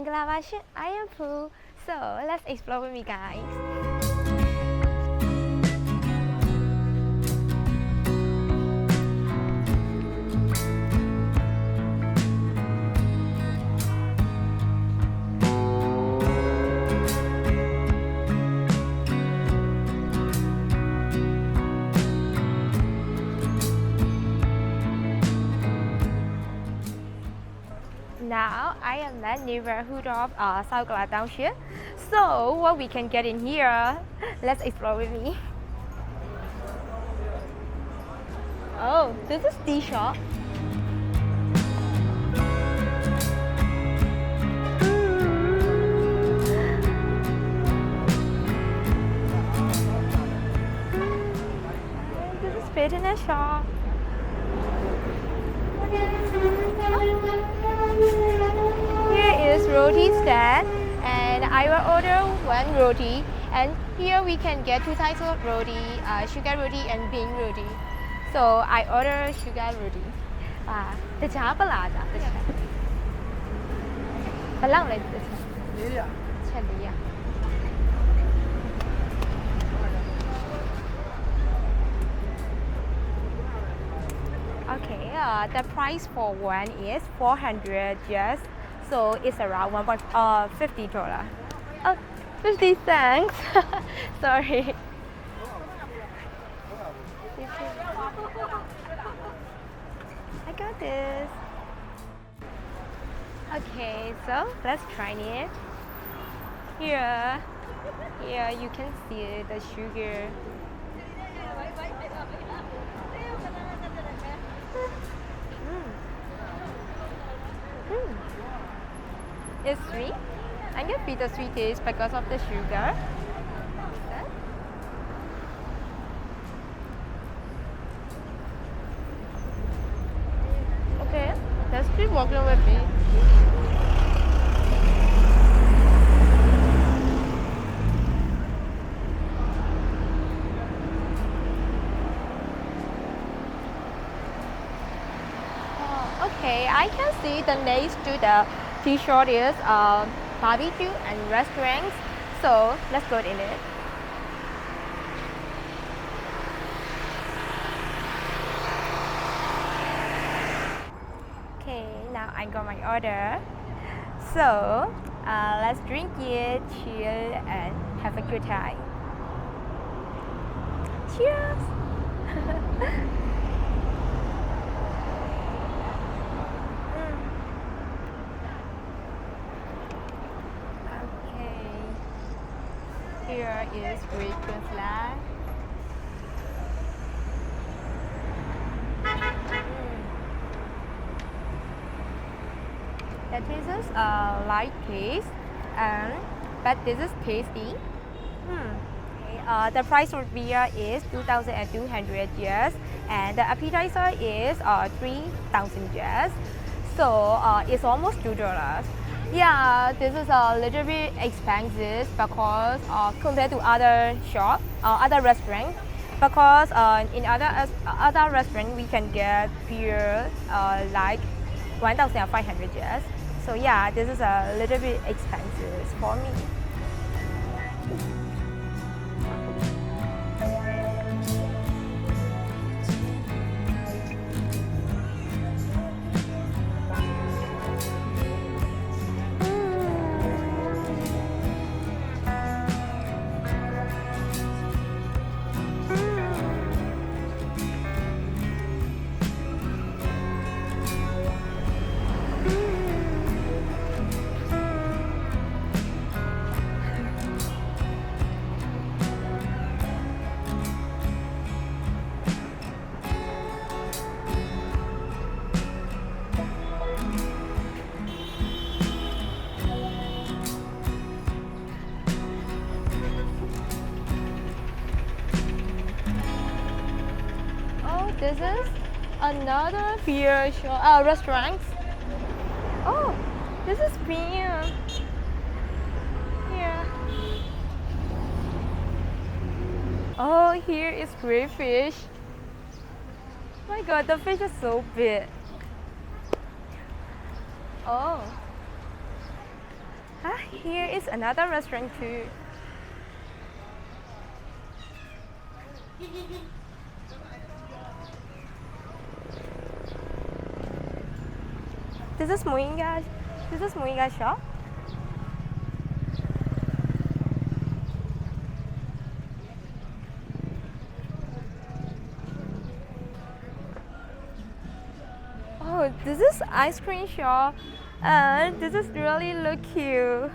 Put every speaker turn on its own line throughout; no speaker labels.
Mingla I am Phoo. So let's explore with me, guys. Now I am at neighborhood of South Kala Township. So what we can get in here? Let's explore with me. Oh, this is tea shop. This is fitness shop. Here is roti stand, and I will order one roti. And here we can get two types of roti, sugar roti and bean roti. So I order sugar roti. The chả balada. Balang like this. Chaliya. Okay, the price for one is 400 yes, so it's around $50. Oh, 50 cents. Sorry. I got this. Okay, so let's try it. Here you can see the sugar. It's sweet. I get bittersweet taste because of the sugar. Okay, let's keep walking with me. Okay, I can see the names to the t-shirt is barbecue and restaurants. So let's go in it. Okay, now I got my order. So let's drink it, chill, and have a good time. Cheers! Here is green flag. The taste is light taste, but this is tasty. The price for beer is 2,200 yes, and the appetizer is 3,000 yes. So it's almost $2. Yeah, this is a little bit expensive because compared to other shop, other restaurants. Because in other restaurants we can get beer like 1,500 yes. So yeah, this is a little bit expensive for me. This is another beer shop, restaurant. Oh, this is beer. Here. Oh, here is great fish. My God, the fish is so big. Oh. Here is another restaurant too. This is Moinga. This is Moinga shop. Oh, this is ice cream shop, and this is really look cute.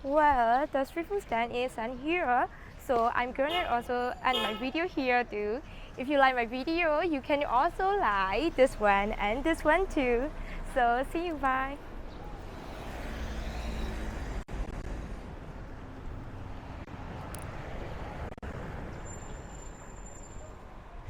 Well, the street food stand is here, so I'm gonna also end my video here too. If you like my video, you can also like this one and this one too. So see you, bye.